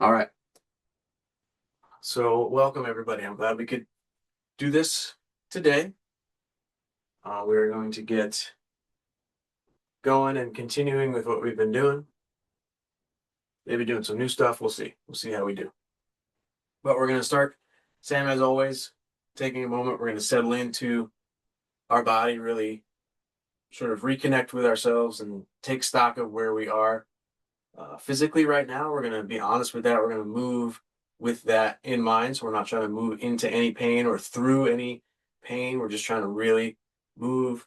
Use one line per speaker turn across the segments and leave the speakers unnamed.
All right. So welcome everybody. I'm glad we could do this today. We're going to get going and continuing with what we've been doing. Maybe doing some new stuff. We'll see. We'll see how we do. But we're going to start, Sam, as always, taking a moment. We're going to settle into our body, really sort of reconnect with ourselves and take stock of where we are physically right now. We're going to be honest with that. We're going to move with that in mind. So we're not trying to move into any pain or through any pain. We're just trying to really move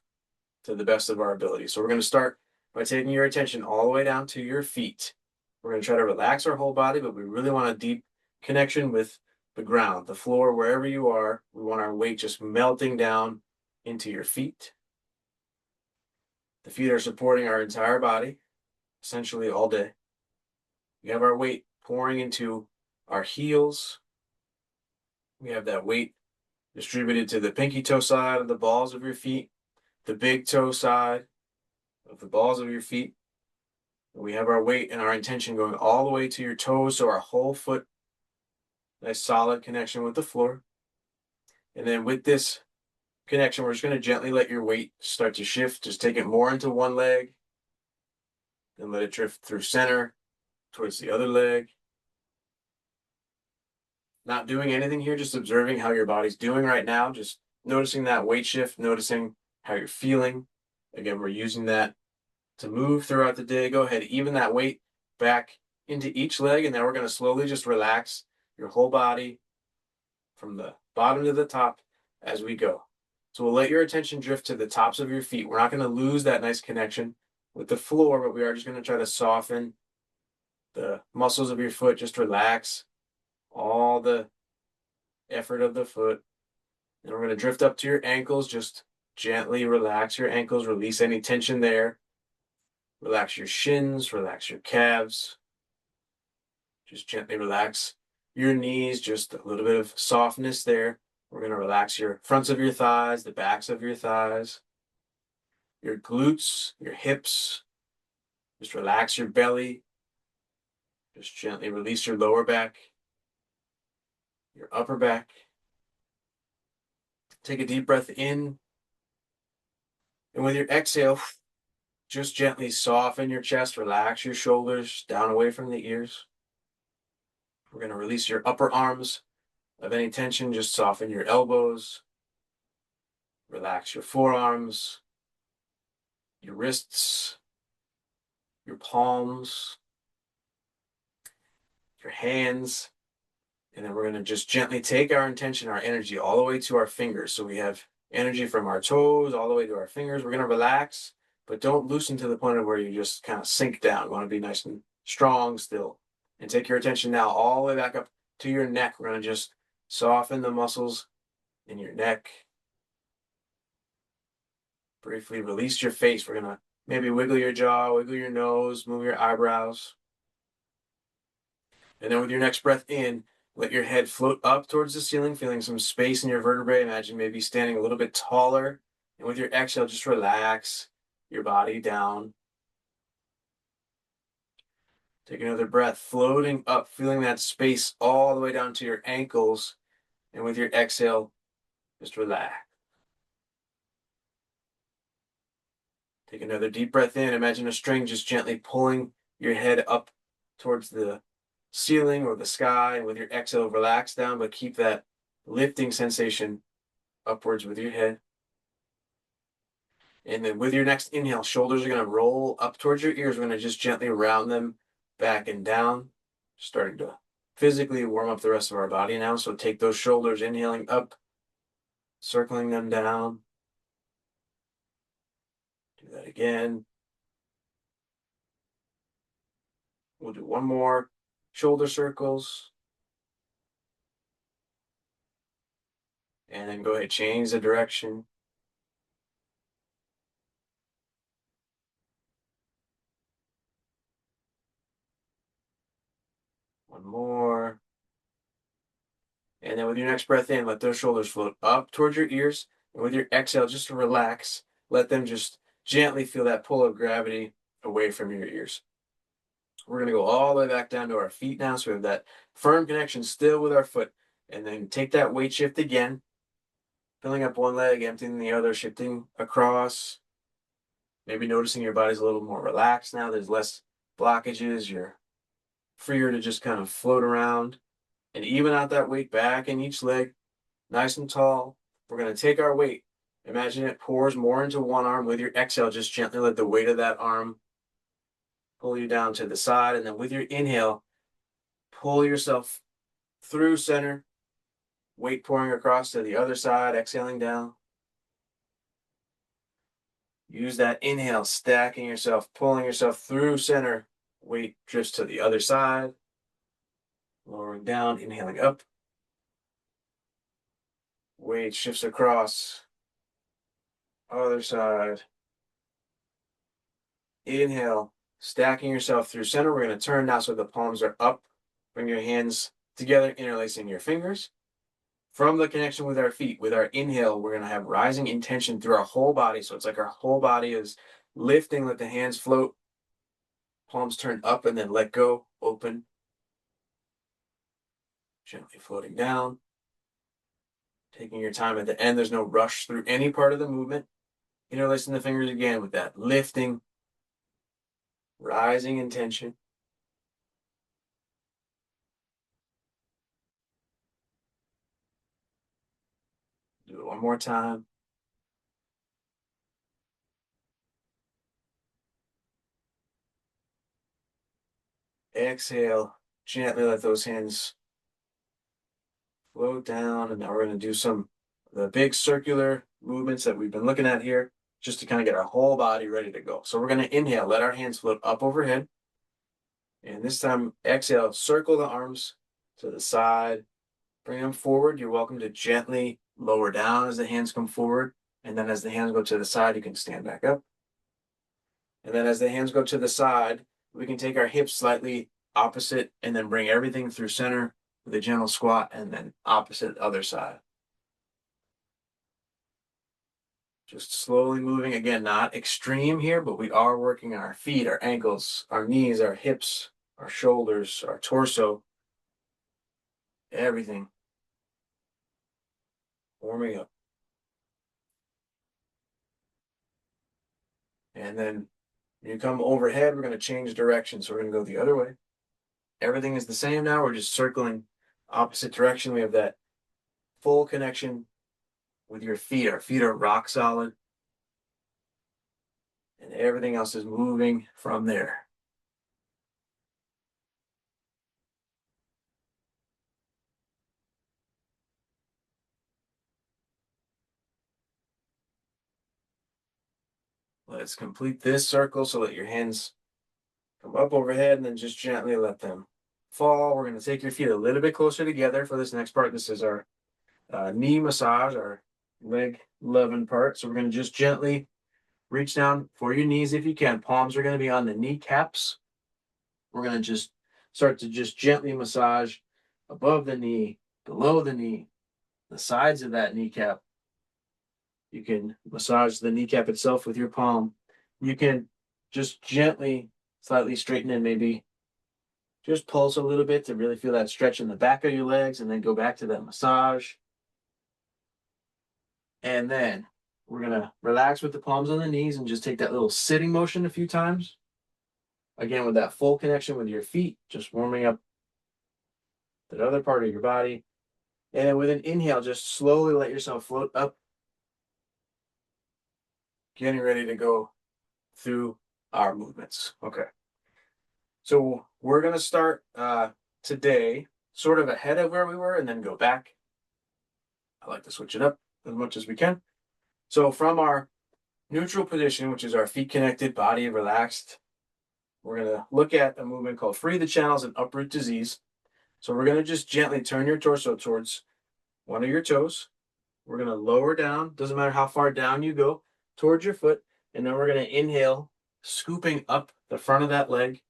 to the best of our ability. So we're going to start by taking your attention all the way down to your feet. We're going to try to relax our whole body, but we really want a deep connection with the ground, the floor, wherever you are. We want our weight just melting down into your feet. The feet are supporting our entire body, essentially all day. We have our weight pouring into our heels. We have that weight distributed to the pinky toe side of the balls of your feet, the big toe side of the balls of your feet. We have our weight and our intention going all the way to your toes, so our whole foot, nice solid connection with the floor. And then with this connection, we're just going to gently let your weight start to shift. Just take it more into one leg, then let it drift through center towards the other leg. Not doing anything here, just observing how your body's doing right now, just noticing that weight shift, noticing how you're feeling. Again, we're using that to move throughout the day. Go ahead, even that weight back into each leg, and then we're going to slowly just relax your whole body from the bottom to the top as we go. So we'll let your attention drift to the tops of your feet. We're not going to lose that nice connection with the floor, but we are just going to try to soften the muscles of your foot. Just relax all the effort of the foot. And we're going to drift up to your ankles. Just gently relax your ankles, release any tension there. Relax your shins, relax your calves. Just gently relax your knees, just a little bit of softness there. We're going to relax your fronts of your thighs, the backs of your thighs, your glutes, your hips. Just relax your belly. Just gently release your lower back, your upper back. Take a deep breath in. And with your exhale, just gently soften your chest, relax your shoulders down away from the ears. We're going to release your upper arms of any tension. Just soften your elbows. Relax your forearms, your wrists, your palms, your hands. And then we're going to just gently take our intention, our energy all the way to our fingers. So we have energy from our toes all the way to our fingers. We're going to relax, but don't loosen to the point of where you just kind of sink down. You want to be nice and strong still. And take your attention now all the way back up to your neck. We're going to just soften the muscles in your neck. Briefly release your face. We're going to maybe wiggle your jaw, wiggle your nose, move your eyebrows. And then with your next breath in, let your head float up towards the ceiling, feeling some space in your vertebrae. Imagine maybe standing a little bit taller. And with your exhale, just relax your body down. Take another breath, floating up, feeling that space all the way down to your ankles. And with your exhale, just relax. Take another deep breath in. Imagine a string just gently pulling your head up towards the ceiling or the sky. And with your exhale, relax down, but keep that lifting sensation upwards with your head. And then with your next inhale, shoulders are going to roll up towards your ears. We're going to just gently round them back and down, starting to physically warm up the rest of our body now. So take those shoulders, inhaling up, circling them down. Do that again. We'll do one more. Shoulder circles. And then go ahead, change the direction. One more. And then with your next breath in, let those shoulders float up towards your ears. And with your exhale, just to relax, let them just gently feel that pull of gravity away from your ears. We're going to go all the way back down to our feet now. So we have that firm connection still with our foot. And then take that weight shift again, filling up one leg, emptying the other, shifting across. Maybe noticing your body's a little more relaxed now. There's less blockages. You're freer to just kind of float around and even out that weight back in each leg, nice and tall. We're going to take our weight. Imagine it pours more into one arm. With your exhale, just gently let the weight of that arm pull you down to the side. And then with your inhale, pull yourself through center, weight pouring across to the other side, exhaling down. Use that inhale, stacking yourself, pulling yourself through center, weight drifts to the other side, lowering down, inhaling up. Weight shifts across, other side. Inhale, stacking yourself through center. We're going to turn now so the palms are up. Bring your hands together, interlacing your fingers. From the connection with our feet, with our inhale, we're going to have rising intention through our whole body. So it's like our whole body is lifting, let the hands float. Palms turn up and then let go, open. Gently floating down. Taking your time at the end. There's no rush through any part of the movement. Interlacing the fingers again with that lifting, rising intention. Do it one more time. Exhale, gently let those hands float down. And now we're going to do some of the big circular movements that we've been looking at here, just to kind of get our whole body ready to go. So we're going to inhale, let our hands float up overhead. And this time, exhale, circle the arms to the side, bring them forward. You're welcome to gently lower down as the hands come forward. And then as the hands go to the side, you can stand back up. And then as the hands go to the side, we can take our hips slightly opposite and then bring everything through center with a gentle squat, and then opposite other side. Just slowly moving. Again, not extreme here, but we are working on our feet, our ankles, our knees, our hips, our shoulders, our torso, everything. Warming up. And then when you come overhead, we're going to change direction. So we're going to go the other way. Everything is the same now. We're just circling opposite direction. We have that full connection with your feet. Our feet are rock solid. And everything else is moving from there. Let's complete this circle. So let your hands come up overhead and then just gently let them fall. We're going to take your feet a little bit closer together for this next part. This is our knee massage, our leg loving part. So we're going to just gently reach down for your knees if you can. Palms are going to be on the kneecaps. We're going to just start to just gently massage above the knee, below the knee, the sides of that kneecap. You can massage the kneecap itself with your palm. You can just gently, slightly straighten and maybe just pulse a little bit to really feel that stretch in the back of your legs, and then go back to that massage. And then we're going to relax with the palms on the knees and just take that little sitting motion a few times. Again, with that full connection with your feet, just warming up that other part of your body. And then with an inhale, just slowly let yourself float up, getting ready to go through our movements. Okay. So we're going to start today sort of ahead of where we were and then go back. I like to switch it up as much as we can. So from our neutral position, which is our feet connected, body relaxed, we're going to look at a movement called Free the Channels and Uproot Disease. So we're going to just gently turn your torso towards one of your toes. We're going to lower down, doesn't matter how far down you go, towards your foot. And then we're going to inhale, scooping up the front of that leg,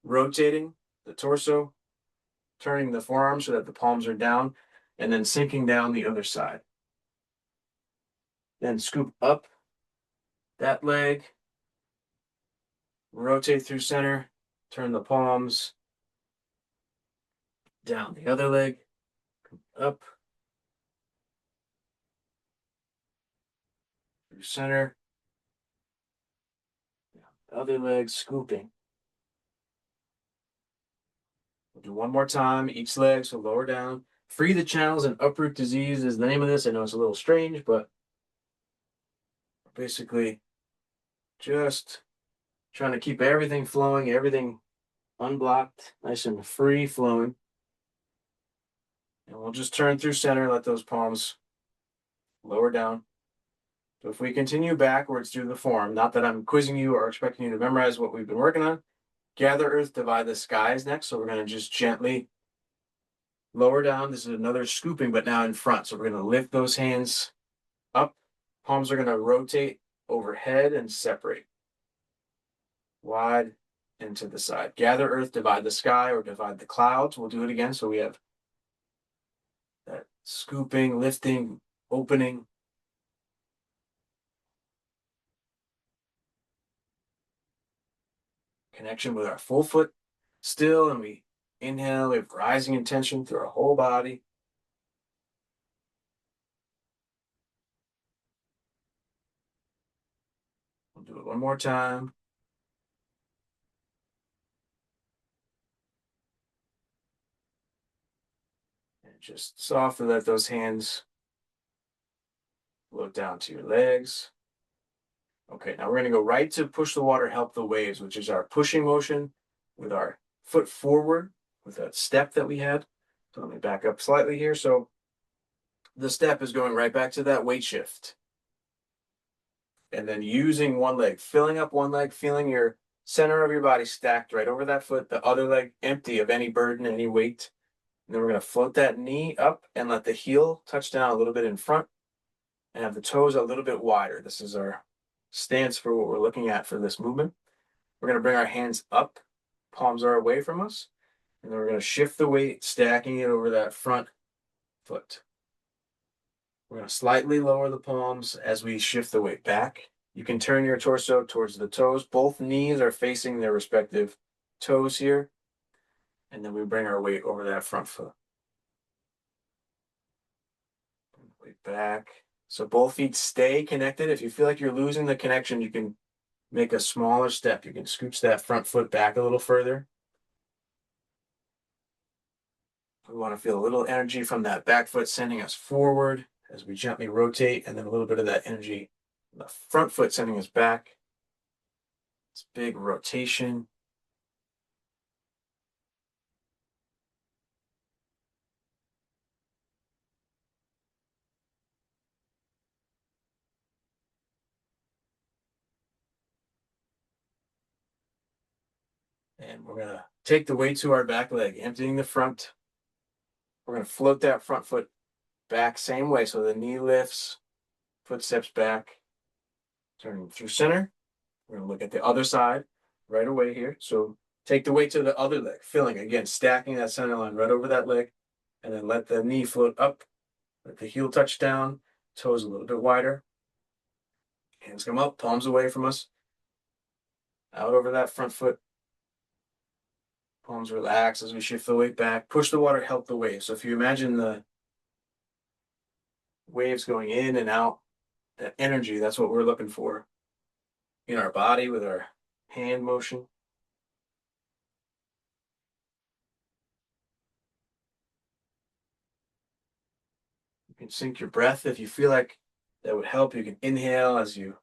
rotating the torso, turning the forearms so that the palms are down, and then sinking down the other side. Then scoop up that leg, rotate through center, Turn the palms down the other leg, up, through center, other leg scooping. We'll do one more time, each leg, so lower down. Free the channels and uproot disease is the name of this. I know it's a little strange, but basically just trying to keep everything flowing, everything unblocked, nice and free flowing. And we'll just turn through center, let those palms lower down. So if we continue backwards through the form, not that I'm quizzing you or expecting you to memorize what we've been working on, gather earth, divide the skies next. So we're going to just gently lower down. This is another scooping, but now in front. So we're going to lift those hands up. Palms are going to rotate overhead and separate. Wide and to the side. Gather earth, divide the sky, or divide the clouds. We'll do it again. So we have that scooping, lifting, opening. Connection with our full foot still, and we inhale, we have rising intention through our whole body. We'll do it one more time. And just softly let those hands flow down to your legs. Okay, now we're going to go right to push the water, help the waves, which is our pushing motion with our foot forward with that step that we had. So let me back up slightly here. So the step is going right back to that weight shift. And then using one leg, filling up one leg, feeling your center of your body stacked right over that foot, the other leg empty of any burden, any weight. And then we're going to float that knee up and let the heel touch down a little bit in front and have the toes a little bit wider. This is our stance for what we're looking at for this movement. We're going to bring our hands up, palms are away from us, and then we're going to shift the weight, stacking it over that front foot. We're going to slightly lower the palms as we shift the weight back. You can turn your torso towards the toes. Both knees are facing their respective toes here. And then we bring our weight over that front foot. Weight back. So both feet stay connected. If you feel like you're losing the connection, you can make a smaller step. You can scooch that front foot back a little further. We want to feel a little energy from that back foot sending us forward as we gently rotate, and then a little bit of that energy from the front foot sending us back. It's big rotation. And we're going to take the weight to our back leg, emptying the front. We're going to float that front foot back same way. So the knee lifts, foot steps back, turning through center. We're going to look at the other side right away here. So take the weight to the other leg, filling, again, stacking that center line right over that leg, and then let the knee float up, let the heel touch down, toes a little bit wider. Hands come up, palms away from us, out over that front foot. Palms relax as we shift the weight back. Push the water, help the wave. So if you imagine the waves going in and out, that energy, that's what we're looking for in our body with our hand motion. You can sync your breath if you feel like that would help. You can inhale as you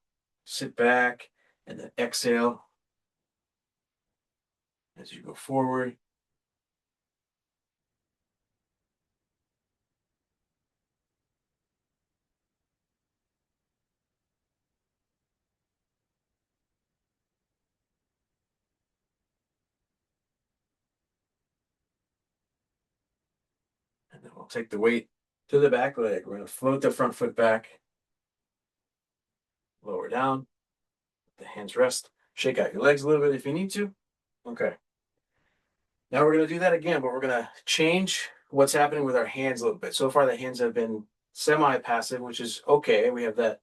sit back and then exhale as you go forward. And then we'll take the weight to the back leg. We're going to float the front foot back, lower down, the hands rest. Shake out your legs a little bit if you need to. Okay. Now we're going to do that again, but we're going to change what's happening with our hands a little bit. So far, the hands have been semi-passive, which is okay. We have that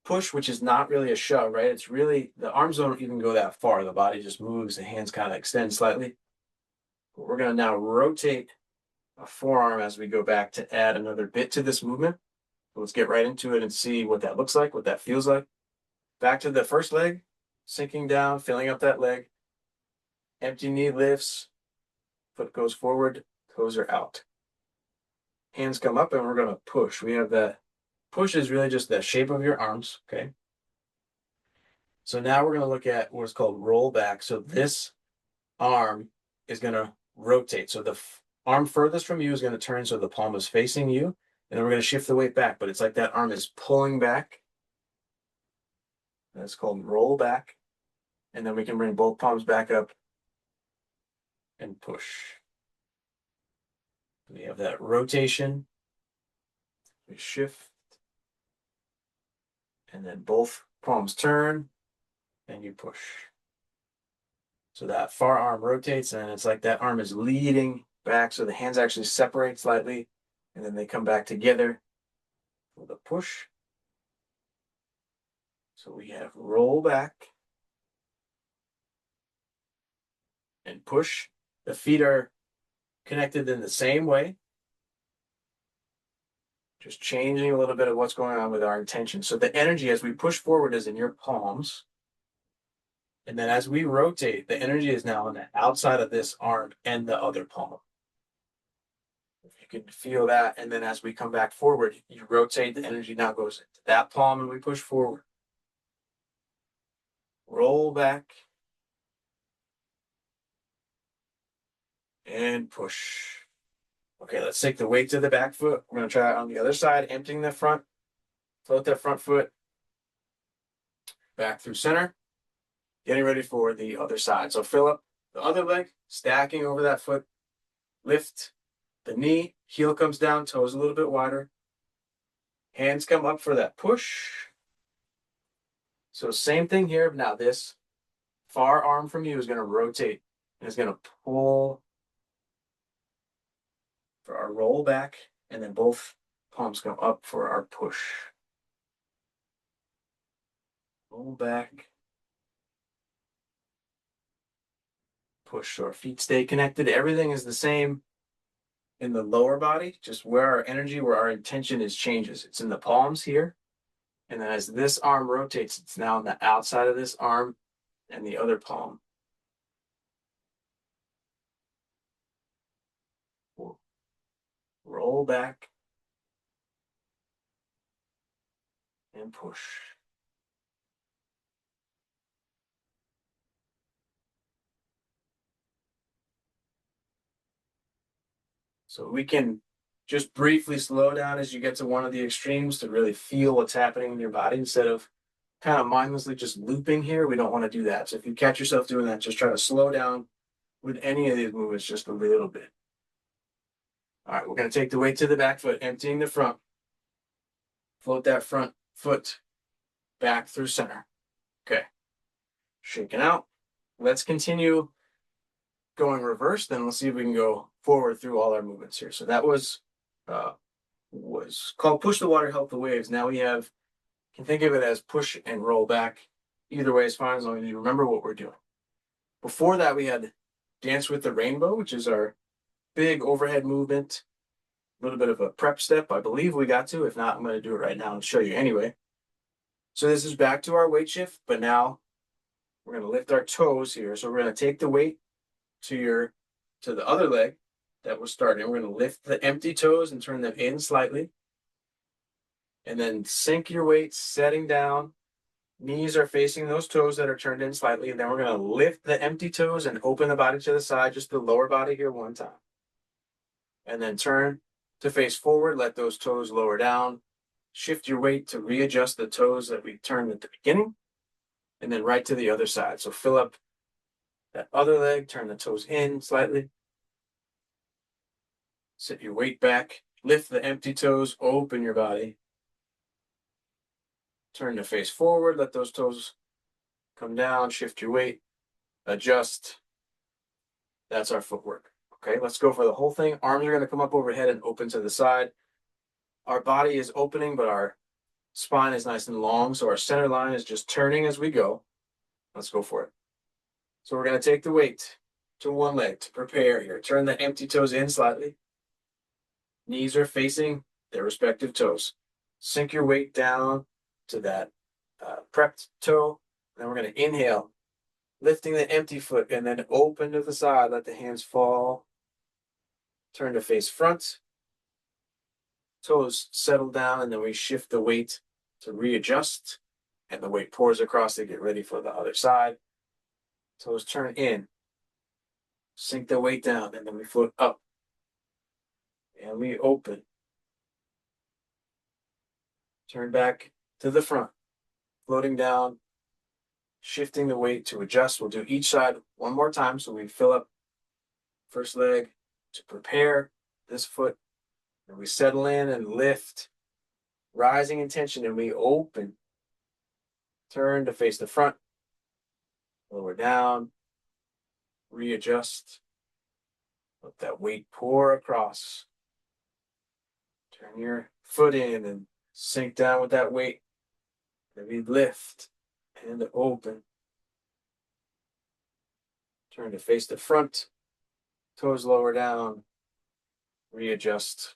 push, which is not really a shove, right? It's really, the arms don't even go that far. The body just moves, the hands kind of extend slightly. We're going to now rotate a forearm as we go back to add another bit to this movement. So let's get right into it and see what that looks like, what that feels like. Back to the first leg, sinking down, filling up that leg. Empty knee lifts, foot goes forward, toes are out. Hands come up and we're going to push. We have that push is really just the shape of your arms, okay? So now we're going to look at what's called roll back. So this arm is going to rotate. So the arm furthest from you is going to turn so the palm is facing you. And then we're going to shift the weight back, but it's like that arm is pulling back. That's called roll back. And then we can bring both palms back up and push. We have that rotation. We shift. And then both palms turn and you push. So that far arm rotates and it's like that arm is leading back. So the hands actually separate slightly and then they come back together with a push. So we have roll back and push. The feet are connected in the same way. Just changing a little bit of what's going on with our intention. So the energy as we push forward is in your palms. And then as we rotate, the energy is now on the outside of this arm and the other palm. If you can feel that. And then as we come back forward, you rotate, the energy now goes into that palm and we push forward. Roll back. And push. Okay, let's take the weight to the back foot. We're going to try it on the other side, emptying the front. Float that front foot back through center. Getting ready for the other side. So fill up the other leg, stacking over that foot. Lift the knee, heel comes down, toes a little bit wider. Hands come up for that push. So same thing here. Now this far arm from you is going to rotate and it's going to pull for our roll back, and then both palms go up for our push. Roll back. Push. So our feet stay connected. Everything is the same in the lower body, just where our energy, where our intention is changes. It's in the palms here. And then as this arm rotates, it's now on the outside of this arm and the other palm. Roll back and push. So we can just briefly slow down as you get to one of the extremes to really feel what's happening in your body instead of kind of mindlessly just looping here. We don't want to do that. So if you catch yourself doing that, just try to slow down with any of these movements just a little bit. All right, we're going to take the weight to the back foot, emptying the front. Float that front foot back through center. Okay. Shaking out. Let's continue going reverse. Then let's see if we can go forward through all our movements here. So that was called push the water, help the waves. Now we have, you can think of it as push and roll back. Either way is fine as long as you remember what we're doing. Before that, we had dance with the rainbow, which is our big overhead movement. A little bit of a prep step, I believe we got to. If not, I'm going to do it right now and show you anyway. So this is back to our weight shift, but now we're going to lift our toes here. So we're going to take the weight to the other leg that we're starting. We're going to lift the empty toes and turn them in slightly. And then sink your weight, setting down. Knees are facing those toes that are turned in slightly. And then we're going to lift the empty toes and open the body to the side, just the lower body here one time. And then turn to face forward. Let those toes lower down. Shift your weight to readjust the toes that we turned at the beginning. And then right to the other side. So fill up that other leg, turn the toes in slightly. Sit your weight back. Lift the empty toes, open your body. Turn the face forward, let those toes come down, shift your weight, adjust. That's our footwork. Okay, let's go for the whole thing. Arms are going to come up overhead and open to the side. Our body is opening, but our spine is nice and long, so our center line is just turning as we go. Let's go for it. So we're going to take the weight to one leg to prepare here. Turn the empty toes in slightly. Knees are facing their respective toes. Sink your weight down to that prepped toe. Then we're going to inhale, lifting the empty foot, and then open to the side. Let the hands fall. Turn to face front. Toes settle down, and then we shift the weight to readjust. And the weight pours across to get ready for the other side. Toes turn in. Sink the weight down, and then we float up. And we open. Turn back to the front. Floating down. Shifting the weight to adjust. We'll do each side one more time. So we fill up first leg to prepare this foot. And we settle in and lift. Rising in tension, and we open. Turn to face the front. Lower down. Readjust. Let that weight pour across. Turn your foot in and sink down with that weight. Then we lift and open. Turn to face the front. Toes lower down. Readjust.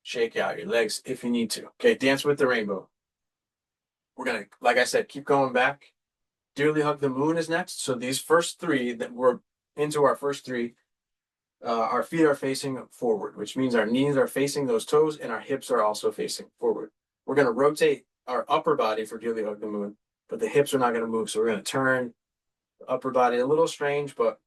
Shake out your legs if you need to. Okay, dance with the rainbow. We're going to, like I said, keep going back. Dearly Hug the Moon is next. So these first three that we're into our first three, our feet are facing forward, which means our knees are facing those toes and our hips are also facing forward. We're going to rotate our upper body for Dearly Hug the Moon, but the hips are not going to move. So we're going to turn the upper body, a little strange, but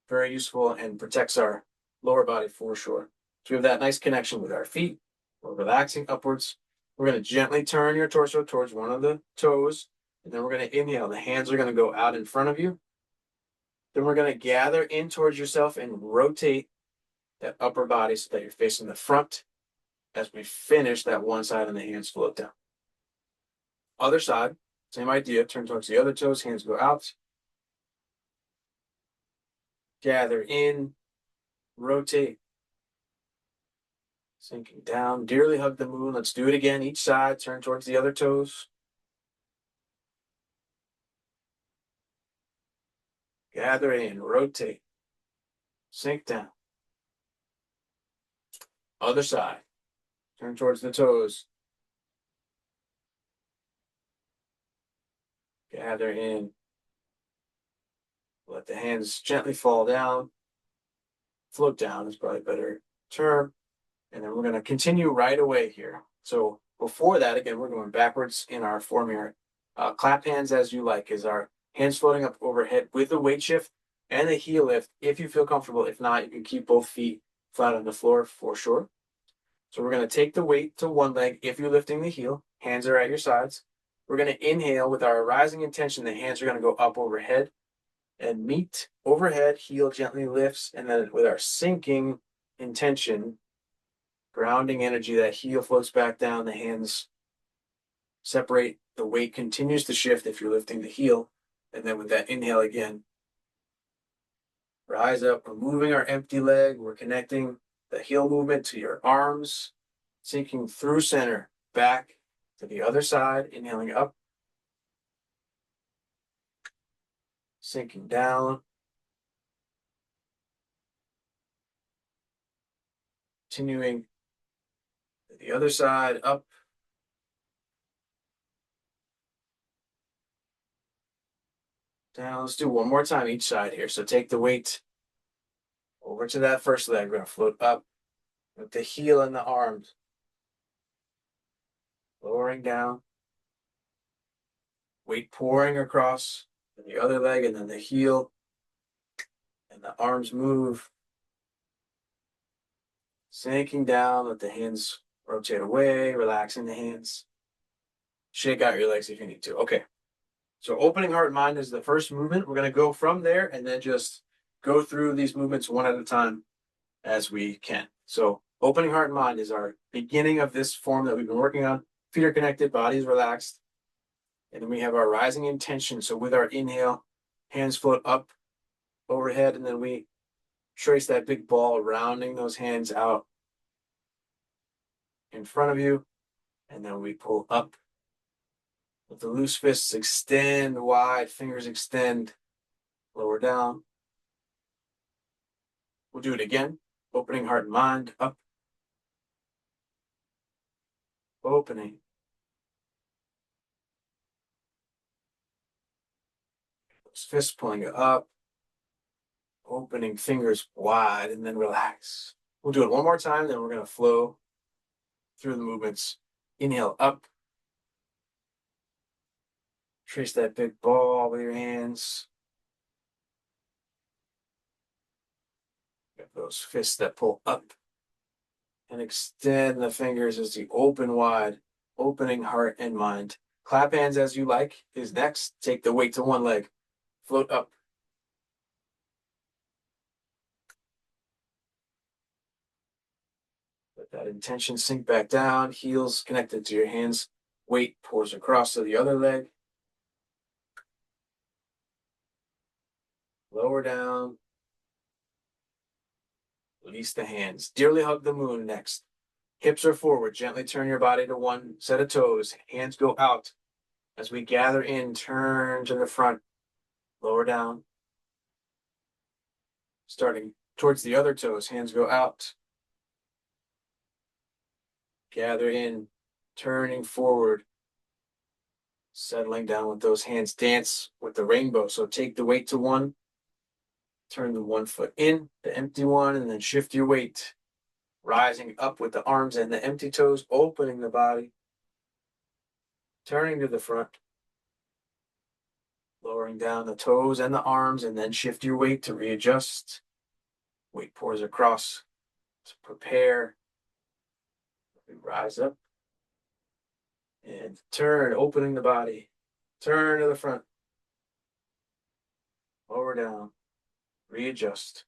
very useful and protects our lower body for sure. So we have that nice connection with our feet. We're relaxing upwards. We're going to gently turn your torso towards one of the toes. And then we're going to inhale. The hands are going to go out in front of you. Then we're going to gather in towards yourself and rotate that upper body so that you're facing the front as we finish that one side and the hands float down. Other side, same idea. Turn towards the other toes. Hands go out. Gather in. Rotate. Sinking down. Dearly Hug the Moon. Let's do it again. Each side. Turn towards the other toes. Gather in, rotate, sink down. Other side. Turn towards the toes. Gather in. Let the hands gently fall down. Float down is probably a better term. And then we're going to continue right away here. So before that, again, we're going backwards in our form here. Clap hands as you like is our hands floating up overhead with the weight shift and the heel lift if you feel comfortable. If not, you can keep both feet flat on the floor for sure. So we're going to take the weight to one leg if you're lifting the heel. Hands are at your sides. We're going to inhale with our rising intention. The hands are going to go up overhead and meet overhead. Heel gently lifts. And then with our sinking intention, grounding energy, that heel floats back down. The hands separate. The weight continues to shift if you're lifting the heel. And then with that inhale again, rise up. We're moving our empty leg. We're connecting the heel movement to your arms, sinking through center, back to the other side, inhaling up, sinking down, continuing to the other side, up, down. Let's do one more time each side here. So take the weight over to that first leg. We're going to float up with the heel and the arms. Lowering down. Weight pouring across the other leg, and then the heel and the arms move. Sinking down, let the hands rotate away, relaxing the hands. Shake out your legs if you need to. Okay. So opening heart and mind is the first movement. We're going to go from there and then just go through these movements one at a time as we can. So opening heart and mind is our beginning of this form that we've been working on. Feet are connected, body is relaxed. And then we have our rising intention. So with our inhale, hands float up overhead, and then we trace that big ball, rounding those hands out in front of you. And then we pull up. With the loose fists, extend wide, fingers extend, lower down. We'll do it again. Opening heart and mind, up. Opening. Those fists pulling it up. Opening fingers wide, and then relax. We'll do it one more time, then we're going to flow through the movements. Inhale up. Trace that big ball with your hands. Get those fists that pull up. And extend the fingers as you open wide, opening heart and mind. Clap hands as you like is next. Take the weight to one leg. Float up. Let that intention sink back down. Heels connected to your hands. Weight pours across to the other leg. Lower down. Release the hands. Dearly hug the moon next. Hips are forward. Gently turn your body to one set of toes. Hands go out. As we gather in, turn to the front. Lower down. Starting towards the other toes. Hands go out. Gather in. Turning forward. Settling down with those hands. Dance with the rainbow. So take the weight to one. Turn the one foot in, the empty one, and then shift your weight. Rising up with the arms and the empty toes, opening the body. Turning to the front. Lowering down the toes and the arms, and then shift your weight to readjust. Weight pours across. So prepare. We rise up. And turn, opening the body. Turn to the front. Lower down. Readjust.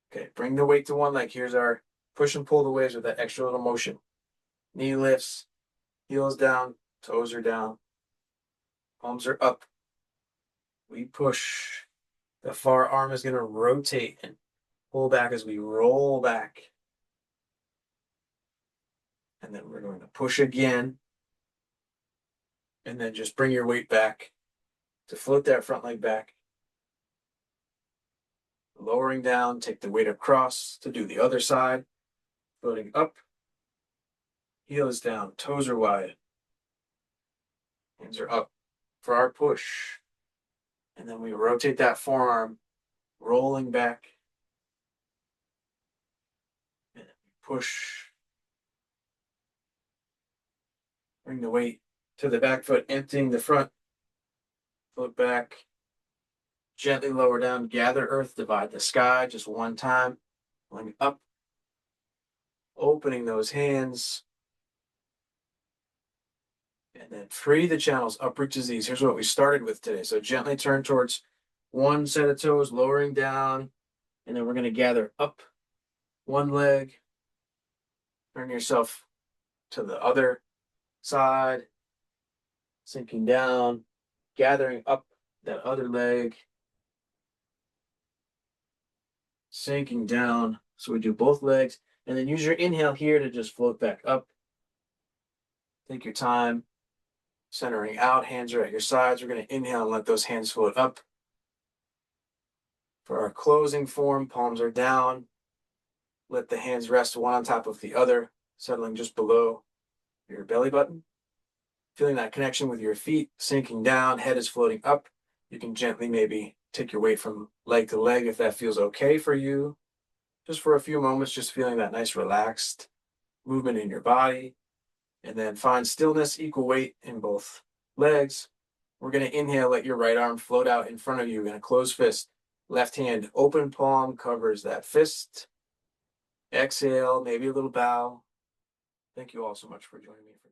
Okay, bring the weight to one leg. Here's our push and pull the waves with that extra little motion. Knee lifts, heels down, toes are down, palms are up. We push. The far arm is going to rotate and pull back as we roll back. And then we're going to push again. And then just bring your weight back to float that front leg back. Lowering down, take the weight across to do the other side. Floating up. Heel is down, toes are wide. Hands are up for our push. And then we rotate that forearm, rolling back. And push. Bring the weight to the back foot, emptying the front. Float back. Gently lower down, gather earth, divide the sky just one time. Going up. Opening those hands. And then free the channels, uproot to Z's. Here's what we started with today. So gently turn towards one set of toes, lowering down. And then we're going to gather up one leg. Turn yourself to the other side. Sinking down. Gathering up that other leg. Sinking down. So we do both legs. And then use your inhale here to just float back up. Take your time. Centering out, hands are at your sides. We're going to inhale and let those hands float up. For our closing form, palms are down. Let the hands rest one on top of the other, settling just below your belly button. Feeling that connection with your feet, sinking down, head is floating up. You can gently maybe take your weight from leg to leg if that feels okay for you. Just for a few moments, just feeling that nice relaxed movement in your body. And then find stillness, equal weight in both legs. We're going to inhale, let your right arm float out in front of you in a closed fist. Left hand, open palm covers that fist. Exhale, maybe a little bow. Thank you all so much for joining me for